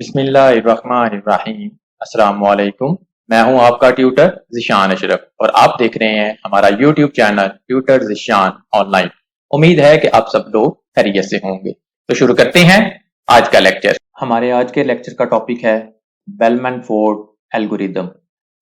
बिस्मिल्लाहिर्रहमानिर्रहीम। अस्सलाम वालेकुम। मैं हूं आपका ट्यूटर ज़िशान अशरफ और आप देख रहे हैं हमारा YouTube channel tutor Zeeshan online. उम्मीद है कि आप सब लोग खैरियत से होंगे। तो शुरू करते हैं आज का लेक्चर। हमारे आज के लेक्चर का टॉपिक है बेलमैन फोर्ड एल्गोरिदम।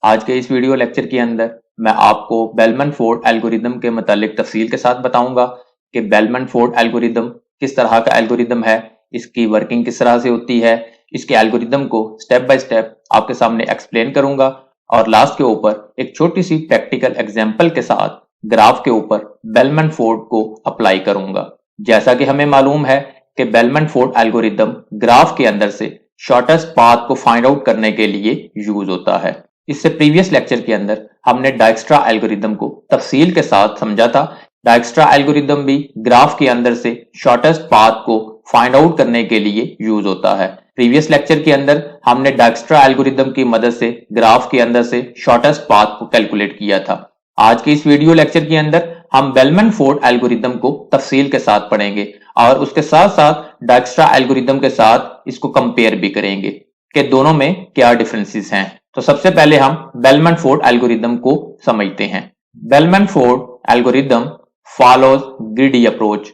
आज के इस वीडियो लेक्चर के अंदर मैं आपको बेलमैन फोर्ड एल्गोरिदम के मुतालिक तफसील के साथ बताऊंगा कि बेलमैन फोर्ड एल्गोरिदम किस तरह का एल्गोरिदम है, इसकी वर्किंग किस तरह से होती है, इसके एल्गोरिदम को स्टेप बाय स्टेप आपके सामने एक्सप्लेन करूंगा और लास्ट के ऊपर एक छोटी सी प्रैक्टिकल एग्जांपल के साथ ग्राफ के ऊपर बेलमैन फोर्ड को अप्लाई करूंगा। जैसा कि हमें मालूम है कि बेलमैन फोर्ड एल्गोरिदम ग्राफ के अंदर से शॉर्टेस्ट पाथ को फाइंड आउट करने के लिए यूज होता है। इससे प्रीवियस लेक्चर के अंदर हमने डायक्स्ट्रा एल्गोरिदम को तफसील के साथ समझा था। डायक्स्ट्रा एल्गोरिदम भी ग्राफ के अंदर से शॉर्टेस्ट पाथ को फाइंड आउट करने के लिए यूज होता है। प्रीवियस लेक्चर के अंदर हमने डायक्स्ट्रा एल्गोरिदम की मदद से ग्राफ के अंदर से शॉर्टेस्ट पाथ को कैलकुलेट किया था। आज के इस वीडियो लेक्चर के अंदर हम बेलमैन फोर्ड एल्गोरिदम को तफसील के साथ पढ़ेंगे और उसके साथ साथ डायक्स्ट्रा एल्गोरिदम के साथ इसको कंपेयर भी करेंगे कि दोनों में क्या डिफरेंसेस हैं। तो सबसे पहले हम बेलमैन फोर्ड एल्गोरिदम को समझते हैं। Bellman Ford algorithm follows greedy approach.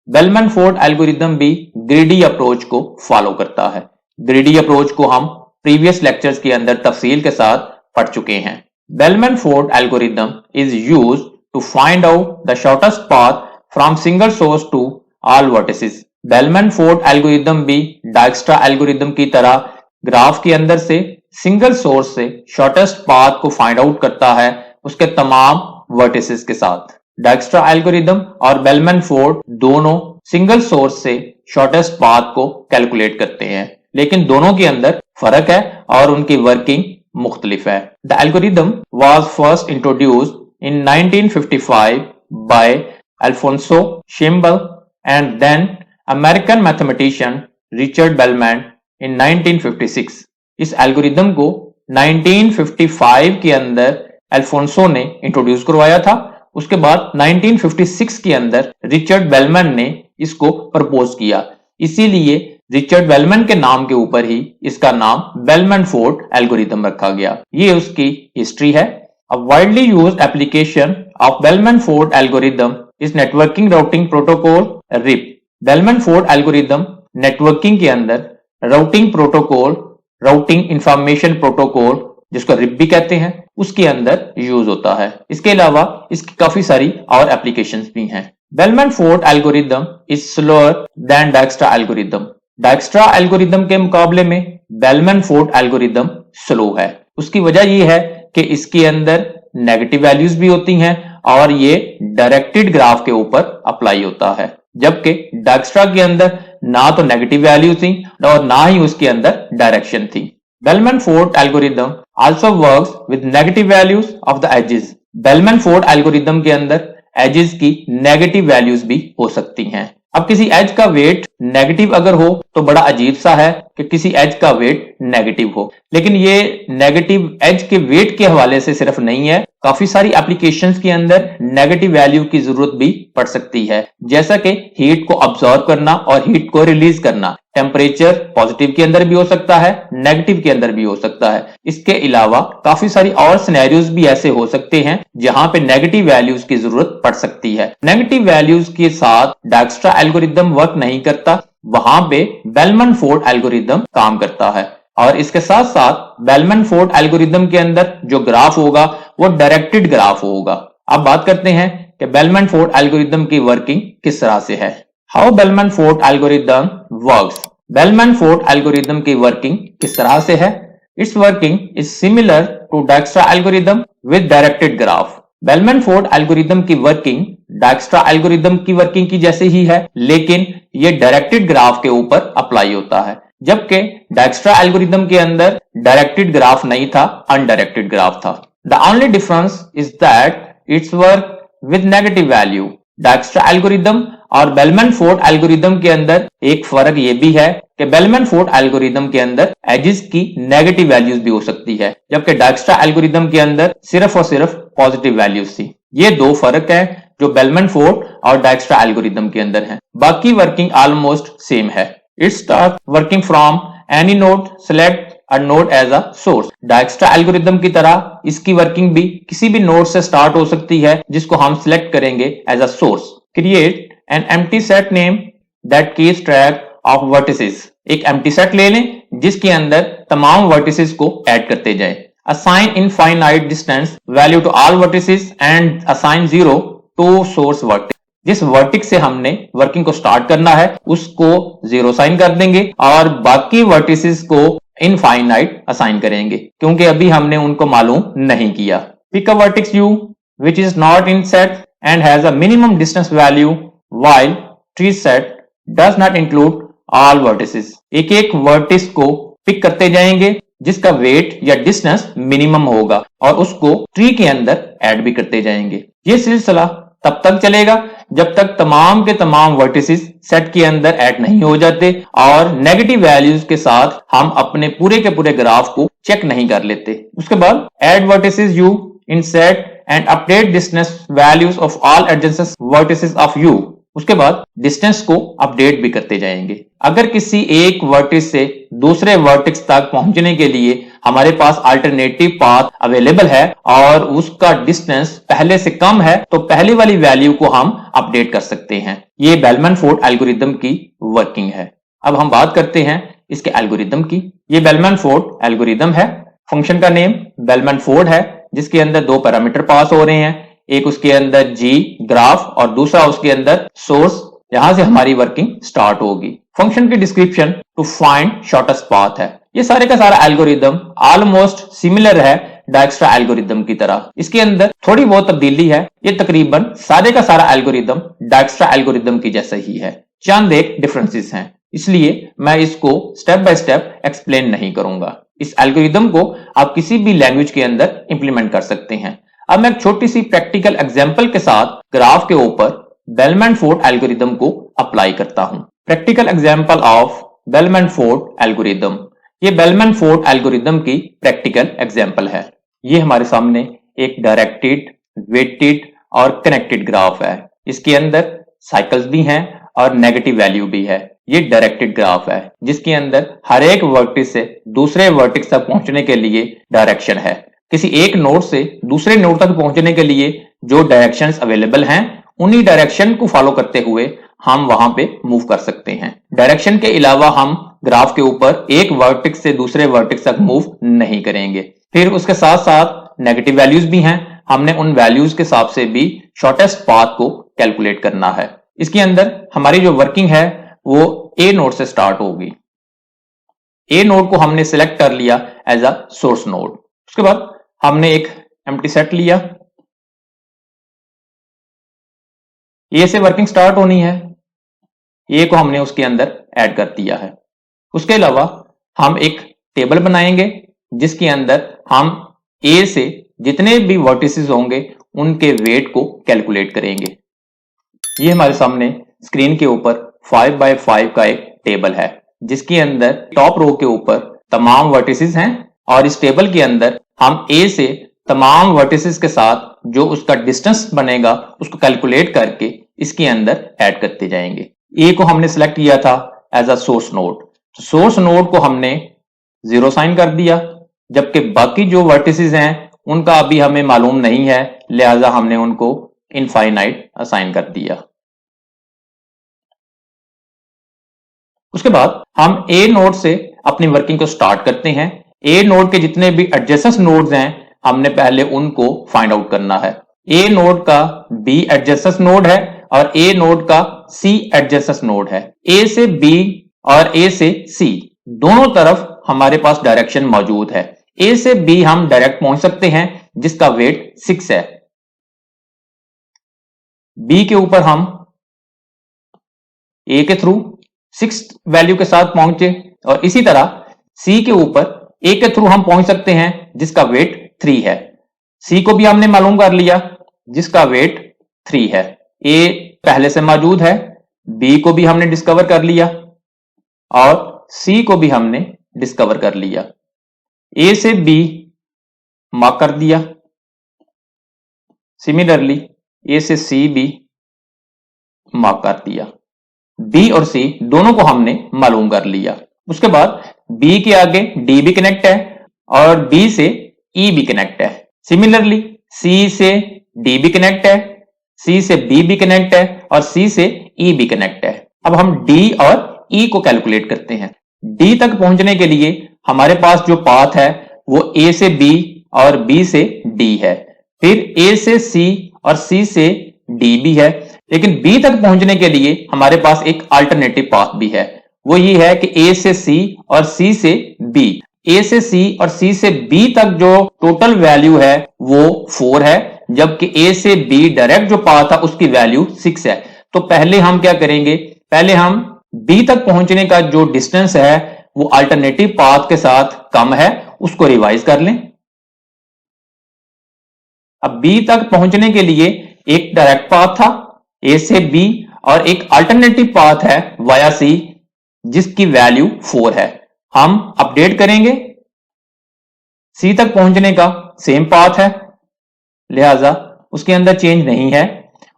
Bellman Ford algorithm भी ग्रीडी अप्रोच को फॉलो करता है। ग्रीडी अप्रोच को हम प्रीवियस लेक्चर्स के अंदर तफसील के साथ पढ़ चुके हैं। Bellman Ford algorithm is used to find out the shortest path from single source to all vertices. Bellman Ford algorithm भी डायक्स्ट्रा एल्गोरिदम की तरह ग्राफ के अंदर से सिंगल सोर्स से शॉर्टेस्ट पाथ को फाइंड आउट करता है उसके तमाम वर्टिसेस के साथ। डायक्स्ट्रा एल्गोरिदम और बेलमैन फोर्ड दोनों सिंगल सोर्स से शॉर्टेस्ट पाथ को कैलकुलेट करते हैं, लेकिन दोनों के अंदर फर्क है और उनकी वर्किंग मुख्तलिफ है। The algorithm was first introduced in 1955 by Alfonso Shimbel and then American mathematician Richard Bellman in 1956। इस एल्गोरिदम को 1955 के अंदर अल्फोंसो ने इंट्रोड्यूस करवाया था। उसके बाद 1956 के अंदर रिचर्ड बेलमैन ने इसको प्रपोज किया, इसीलिए रिचर्ड बेलमैन के नाम के ऊपर ही इसका नाम बेलमैन फोर्ड एल्गोरिदम रखा गया। ये उसकी हिस्ट्री है। A widely used application of Bellman-Ford algorithm is networking routing protocol RIP। Bellman-Ford algorithm networking के अंदर routing protocol, routing information protocol जिसको रिप भी कहते हैं, उसके अंदर यूज होता है। इसके अलावा इसकी काफी सारी और एप्लीकेशंस भी हैं। Bellman Ford algorithm is slower than Dijkstra algorithm. Dijkstra algorithm के मुकाबले में बेलमैन फोर्ड एल्गोरिदम स्लो है। उसकी वजह यह है कि इसके अंदर नेगेटिव वैल्यूज भी होती हैं और ये डायरेक्टेड ग्राफ के ऊपर अप्लाई होता है, जबकि डायक्स्ट्रा के अंदर ना तो नेगेटिव वैल्यू थी और ना ही उसके अंदर डायरेक्शन थी। Bellman Ford algorithm also works with negative values of the edges. Bellman Ford algorithm के अंदर एजेस की नेगेटिव वैल्यूज भी हो सकती हैं। अब किसी एज का वेट नेगेटिव अगर हो तो बड़ा अजीब सा है कि किसी एज का वेट नेगेटिव हो, लेकिन ये नेगेटिव एज के वेट के हवाले से सिर्फ नहीं है, काफी सारी एप्लीकेशंस के अंदर नेगेटिव वैल्यू की जरूरत भी पड़ सकती है, जैसा कि हीट को अब्सॉर्ब करना और हीट को रिलीज करना। टेम्परेचर पॉजिटिव के अंदर भी हो सकता है, नेगेटिव के अंदर भी हो सकता है। इसके अलावा काफी सारी और सिनेरियोज भी ऐसे हो सकते हैं जहां पे नेगेटिव वैल्यूज की जरूरत पड़ सकती है। नेगेटिव वैल्यूज के साथ डायक्स्ट्रा एल्गोरिदम वर्क नहीं करता, वहां पे बेलमैन फोर्ड एल्गोरिदम काम करता है। और इसके साथ साथ बेलमैन फोर्ड एल्गोरिदम के अंदर जो ग्राफ होगा वो डायरेक्टेड ग्राफ होगा। अब बात करते हैं कि बेलमैन फोर्ड एल्गोरिदम की वर्किंग किस तरह से है। How Bellman Ford algorithm works. Bellman Ford algorithm की वर्किंग किस तरह से है। Its working is similar to Dijkstra algorithm with directed graph. Bellman Ford algorithm की वर्किंग डायक्स्ट्रा एल्गोरिदम की वर्किंग की जैसे ही है, लेकिन ये डायरेक्टेड ग्राफ के ऊपर अप्लाई होता है, जबकि डायक्स्ट्रा एल्गोरिदम के अंदर डायरेक्टेड ग्राफ नहीं था, अनडायरेक्टेड ग्राफ था। The only difference is that its work with negative value. Dijkstra algorithm और बेलमैन फोर्ड एल्गोरिदम के अंदर एक फर्क यह भी है कि बेलमैन फोर्ड एल्गोरिदम के अंदर एजेस की नेगेटिव वैल्यूज भी हो सकती है, जबकि डायक्स्ट्रा एल्गोरिदम के अंदर सिर्फ और सिर्फ पॉजिटिव वैल्यूज थी। ये दो फर्क है जो बेलमैन फोर्ड और डायक्स्ट्रा एल्गोरिदम के अंदर है। बाकी वर्किंग ऑलमोस्ट सेम है। It start working from any node select a node as a source. Dijkstra algorithm की तरह इसकी वर्किंग भी किसी भी नोड से स्टार्ट हो सकती है जिसको हम सिलेक्ट करेंगे as a source. Create an empty set name that keeps track of vertices. एक एम्प्टी सेट ले लें जिसके अंदर तमाम वर्टिसेस को ऐड करते जाएं। Assign infinite distance value to all vertices and assign 0 to source vertex। जिस वर्टिक्स से हमने वर्किंग को स्टार्ट करना है उसको 0 साइन कर देंगे और बाकी वर्टिसेस को इनफाइनाइट असाइन करेंगे क्योंकि अभी हमने उनको मालूम नहीं किया। Pick a vertex u which is not in set and has a minimum distance value while tree set does not include all vertices। एक एक वर्टिस को पिक करते जाएंगे जिसका वेट या डिस्टेंस मिनिमम होगा और उसको ट्री के अंदर ऐड भी करते जाएंगे। ये सिलसिला तब तक चलेगा जब तक तमाम के तमाम वर्टिसेस सेट के अंदर ऐड नहीं हो जाते और नेगेटिव वैल्यूज के साथ हम अपने पूरे के पूरे ग्राफ को चेक नहीं कर लेते। उसके बाद add vertices u in set and update distance values of all adjacent vertices of u। उसके बाद डिस्टेंस को अपडेट भी करते जाएंगे। अगर किसी एक वर्टिस से दूसरे वर्टिक्स तक पहुंचने के लिए हमारे पास अल्टरनेटिव पाथ अवेलेबल है और उसका डिस्टेंस पहले से कम है तो पहले वाली वैल्यू को हम अपडेट कर सकते हैं। ये बेलमैन फोर्ड एल्गोरिदम की वर्किंग है। अब हम बात करते हैं इसके एल्गोरिदम की। ये बेलमैन फोर्ड एल्गोरिदम है। फंक्शन का नेम बेलमैन फोर्ड है जिसके अंदर दो पैरामीटर पास हो रहे हैं, एक उसके अंदर जी ग्राफ और दूसरा उसके अंदर सोर्स। यहां से हमारी वर्किंग स्टार्ट होगी। फंक्शन की description to find shortest path है। ये सारे का सारा एल्गोरिदम ऑलमोस्ट सिमिलर है डायक्स्ट्रा एल्गोरिदम की तरह। इसके अंदर थोड़ी बहुत तब्दीली है। ये तकरीबन सारे का सारा एल्गोरिदम डायक्स्ट्रा एल्गोरिदम की जैसा ही है। चंद एक डिफरेंसेस हैं, इसलिए मैं इसको स्टेप बाय स्टेप एक्सप्लेन नहीं करूंगा। इस एल्गोरिदम को आप किसी भी लैंग्वेज के अंदर इंप्लीमेंट कर सकते हैं। अब मैं एक छोटी सी प्रैक्टिकल एग्जांपल के साथ ग्राफ के ऊपर बेलमैन फोर्ड एल्गोरिदम को अप्लाई करता हूं। Practical example of bellman Ford algorithm. ये बेलमैन फोर्ड एल्गोरिदम की प्रैक्टिकल एग्जांपल है। ये हमारे सामने एक डायरेक्टेड, वेटेड और कनेक्टेड ग्राफ है। इसके अंदर साइकिल्स भी हैं और नेगेटिव वैल्यू भी है। ये डायरेक्टेड ग्राफ है जिसके अंदर हर एक वर्टिक्स से दूसरे वर्टिक्स तक पहुंचने के लिए डायरेक्शन है। किसी एक नोड से दूसरे नोड तक पहुंचने के लिए जो डायरेक्शंस अवेलेबल हैं उन्हीं डायरेक्शन को फॉलो करते हुए हम वहां पे मूव कर सकते हैं। डायरेक्शन के अलावा हम ग्राफ के ऊपर एक वर्टेक्स से दूसरे वर्टेक्स तक मूव नहीं करेंगे। फिर उसके साथ साथ नेगेटिव वैल्यूज भी हैं। हमने उन वैल्यूज के हिसाब से भी शॉर्टेस्ट पाथ को कैलकुलेट करना है। इसके अंदर हमारी जो वर्किंग है वो ए नोड से स्टार्ट होगी। ए नोड को हमने सिलेक्ट कर लिया एज अ सोर्स नोड। उसके बाद हमने एक एम्प्टी सेट लिया। ए से वर्किंग स्टार्ट होनी है। ए को हमने उसके अंदर ऐड कर दिया है। उसके अलावा हम एक टेबल बनाएंगे जिसके अंदर हम ए से जितने भी वर्टिसेस होंगे उनके वेट को कैलकुलेट करेंगे। ये हमारे सामने स्क्रीन के ऊपर 5 by 5 का एक टेबल है जिसके अंदर टॉप रो के ऊपर तमाम वर्टिसेस हैं और इस टेबल के अंदर हम ए से तमाम वर्टिसेस के साथ जो उसका डिस्टेंस बनेगा उसको कैलकुलेट करके इसके अंदर ऐड करते जाएंगे। ए को हमने सिलेक्ट किया था as a source node. Source node को हमने 0 साइन कर दिया, जबकि बाकी जो वर्टिसेस हैं उनका अभी हमें मालूम नहीं है, लिहाजा हमने उनको इनफाइनाइट असाइन कर दिया। उसके बाद हम ए नोड से अपनी वर्किंग को स्टार्ट करते हैं। ए नोड के जितने भी एडजेसेंट नोड्स हैं हमने पहले उनको फाइंड आउट करना है। ए नोड का बी एडजेसेंट नोड है और ए नोड का सी एडजेसेंट नोड है। ए से बी और ए से सी दोनों तरफ हमारे पास डायरेक्शन मौजूद है। ए से बी हम डायरेक्ट पहुंच सकते हैं जिसका वेट 6 है। बी के ऊपर हम ए के थ्रू 6 वैल्यू के साथ पहुंचे और इसी तरह सी के ऊपर ए के थ्रू हम पहुंच सकते हैं जिसका वेट 3 है। सी को भी हमने मालूम कर लिया जिसका वेट 3 है। ए पहले से मौजूद है, बी को भी हमने डिस्कवर कर लिया और सी को भी हमने डिस्कवर कर लिया। ए से बी मार्क कर दिया। सिमिलरली ए से सी भी मार्क कर दिया। बी और सी दोनों को हमने मालूम कर लिया। उसके बाद बी के आगे डी भी कनेक्ट है और बी से ई भी कनेक्ट है। सिमिलरली सी से डी भी कनेक्ट है, सी से बी भी कनेक्ट है और सी से ई भी कनेक्ट है। अब हम डी और ई को कैलकुलेट करते हैं। डी तक पहुंचने के लिए हमारे पास जो पाथ है वो ए से बी और बी से डी है, फिर ए से सी और सी से डी भी है। लेकिन बी तक पहुंचने के लिए हमारे पास एक अल्टरनेटिव पाथ भी है, वो ये है कि ए से सी और सी से बी। ए से सी और सी से बी तक जो टोटल वैल्यू है वो 4 है, जबकि ए से बी डायरेक्ट जो पाथ था उसकी वैल्यू 6 है। तो पहले हम क्या करेंगे, पहले हम बी तक पहुंचने का जो डिस्टेंस है वो अल्टरनेटिव पाथ के साथ कम है, उसको रिवाइज कर लें। अब बी तक पहुंचने के लिए एक डायरेक्ट पाथ था ए से बी और एक अल्टरनेटिव पाथ है वाया सी जिसकी वैल्यू 4 है। हम अपडेट करेंगे, सी तक पहुंचने का सेम पाथ है लिहाजा उसके अंदर चेंज नहीं है।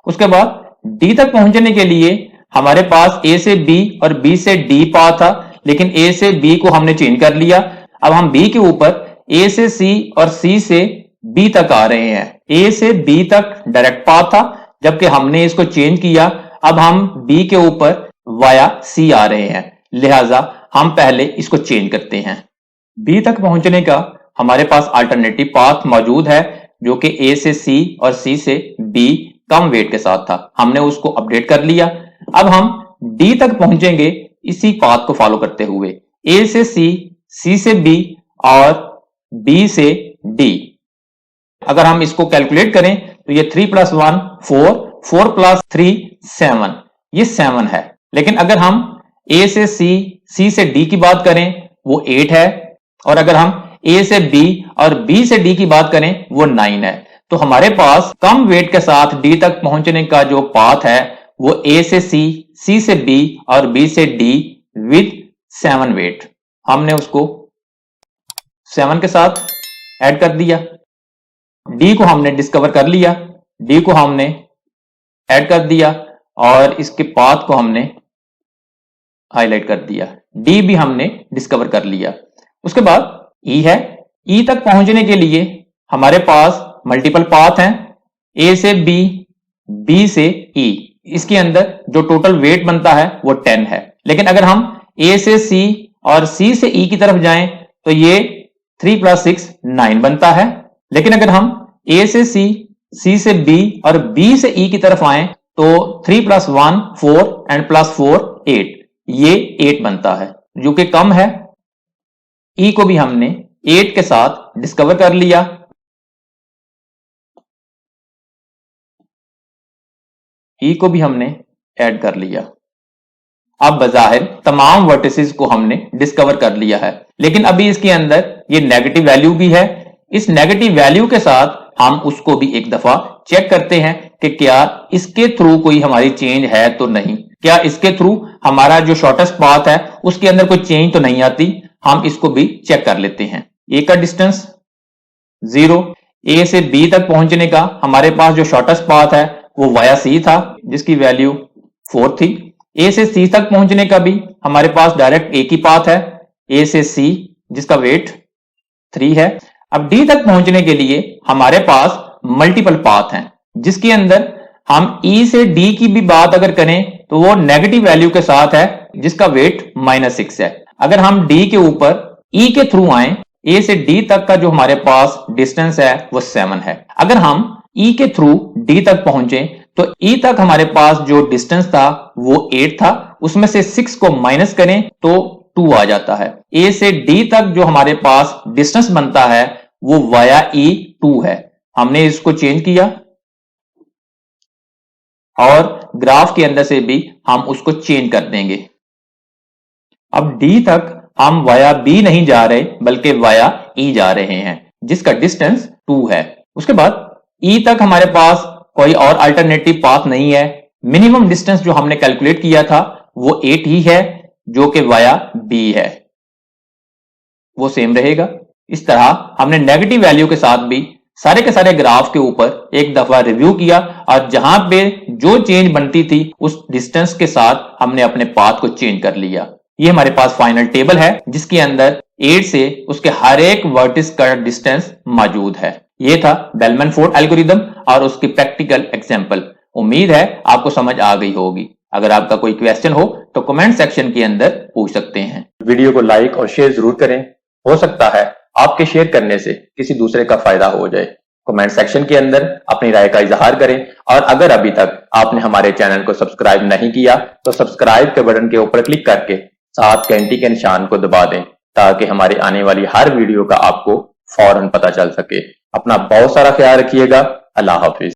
उसके बाद डी तक पहुंचने के लिए हमारे पास ए से बी और बी से डी पाथ था, लेकिन ए से बी को हमने चेंज कर लिया। अब हम बी के ऊपर ए से सी और सी से बी तक आ रहे हैं। ए से बी तक डायरेक्ट पाथ था, जबकि हमने इसको चेंज किया। अब हम बी के ऊपर वाया सी आ रहे हैं, लिहाजा हम पहले इसको चेंज करते हैं। बी तक पहुंचने का हमारे पास अल्टरनेटिव पाथ मौजूद है जो कि ए से सी और सी से बी कम वेट के साथ था, हमने उसको अपडेट कर लिया। अब हम डी तक पहुंचेंगे इसी पाथ को फॉलो करते हुए, ए से सी से बी और बी से डी। अगर हम इसको कैलकुलेट करें तो ये 3 + 1 4, 4 + 3 7, ये 7 है। लेकिन अगर हम ए से सी से डी की बात करें वो 8 है, और अगर हम ए से बी और बी से डी की बात करें वो 9 है। तो हमारे पास कम वेट के साथ डी तक पहुंचने का जो पाथ है वो ए से सी से बी और बी से डी विद 7 वेट। हमने उसको 7 के साथ ऐड कर दिया। डी को हमने डिस्कवर कर लिया, डी को हमने ऐड कर दिया और इसके पाथ को हमने हाईलाइट कर दिया। डी भी हमने डिस्कवर कर लिया। उसके बाद ई है। ई तक पहुंचने के लिए हमारे पास मल्टीपल पाथ हैं, ए से बी, बी से ई। इसके अंदर जो टोटल वेट बनता है वो 10 है। लेकिन अगर हम ए से सी और सी से ई की तरफ जाएं तो ये 3 + 6 9 बनता है। लेकिन अगर हम ए से सी से बी और बी से ई की तरफ आए तो 3 + 1 4 एंड +4 8, ये 8 बनता है जो कि कम है। ई को भी हमने 8 के साथ डिस्कवर कर लिया। ई को भी हमने ऐड कर लिया। अब बजाहिर तमाम वर्टिसेस को हमने डिस्कवर कर लिया है, लेकिन अभी इसके अंदर ये नेगेटिव वैल्यू भी है। इस नेगेटिव वैल्यू के साथ हम उसको भी एक दफा चेक करते हैं कि क्या इसके थ्रू कोई हमारी चेंज है तो नहीं, क्या इसके थ्रू हमारा जो शॉर्टेस्ट पाथ है उसके अंदर कोई चेंज तो नहीं आती। हम इसको भी चेक कर लेते हैं। ए का डिस्टेंस 0, ए से बी तक पहुंचने का हमारे पास जो शॉर्टेस्ट पाथ है वो वाया सी था जिसकी वैल्यू 4 थी। ए से सी तक पहुंचने का भी हमारे पास डायरेक्ट एक ही पाथ है, ए से सी, जिसका वेट 3 है। अब डी तक पहुंचने के लिए हमारे पास मल्टीपल पाथ हैं, जिसके अंदर हम ई से डी की भी बात अगर करें तो वो नेगेटिव वैल्यू के साथ है जिसका वेट -6 है। अगर हम डी के ऊपर ई के थ्रू आए, ए से डी तक का जो हमारे पास डिस्टेंस है वो 7 है। अगर हम ई के थ्रू डी तक पहुंचे तो ई तक हमारे पास जो डिस्टेंस था वो 8 था, उसमें से 6 को माइनस करें तो 2 आ जाता है। ए से डी तक जो हमारे पास डिस्टेंस बनता है वो वाया ई 2 है। हमने इसको चेंज किया और ग्राफ के अंदर से भी हम उसको चेंज कर देंगे। अब डी तक हम वाया बी नहीं जा रहे बल्कि वाया ई जा रहे हैं जिसका डिस्टेंस 2 है। उसके बाद ई तक हमारे पास कोई और अल्टरनेटिव पाथ नहीं है। मिनिमम डिस्टेंस जो हमने कैलकुलेट किया था वो 8 ही है जो कि वाया बी है, वो सेम रहेगा। इस तरह हमने नेगेटिव वैल्यू के साथ भी सारे के सारे ग्राफ के ऊपर एक दफा रिव्यू किया और जहां पे जो चेंज बनती थी उस डिस्टेंस के साथ हमने अपने पाथ को चेंज कर लिया। ये हमारे पास फाइनल टेबल है जिसके अंदर 8 से उसके हर एक वर्टिस का डिस्टेंस मौजूद है। ये था बेलमैन फोर्ड एल्गोरिदम और उसकी प्रैक्टिकल एग्जांपल। उम्मीद है आपको समझ आ गई होगी। अगर आपका कोई क्वेश्चन हो तो कमेंट सेक्शन के अंदर पूछ सकते हैं। वीडियो को लाइक और शेयर जरूर करें। हो सकता है आपके शेयर करने से किसी दूसरे का फायदा हो जाए। कमेंट सेक्शन के अंदर अपनी राय का इजहार करें और अगर अभी तक आपने हमारे चैनल को सब्सक्राइब नहीं किया तो सब्सक्राइब के बटन के ऊपर क्लिक करके साथ घंटी के निशान को दबा दें ताकि हमारे आने वाली हर वीडियो का आपको फौरन पता चल सके। अपना बहुत सारा ख्याल रखिएगा। अल्लाह हाफिज।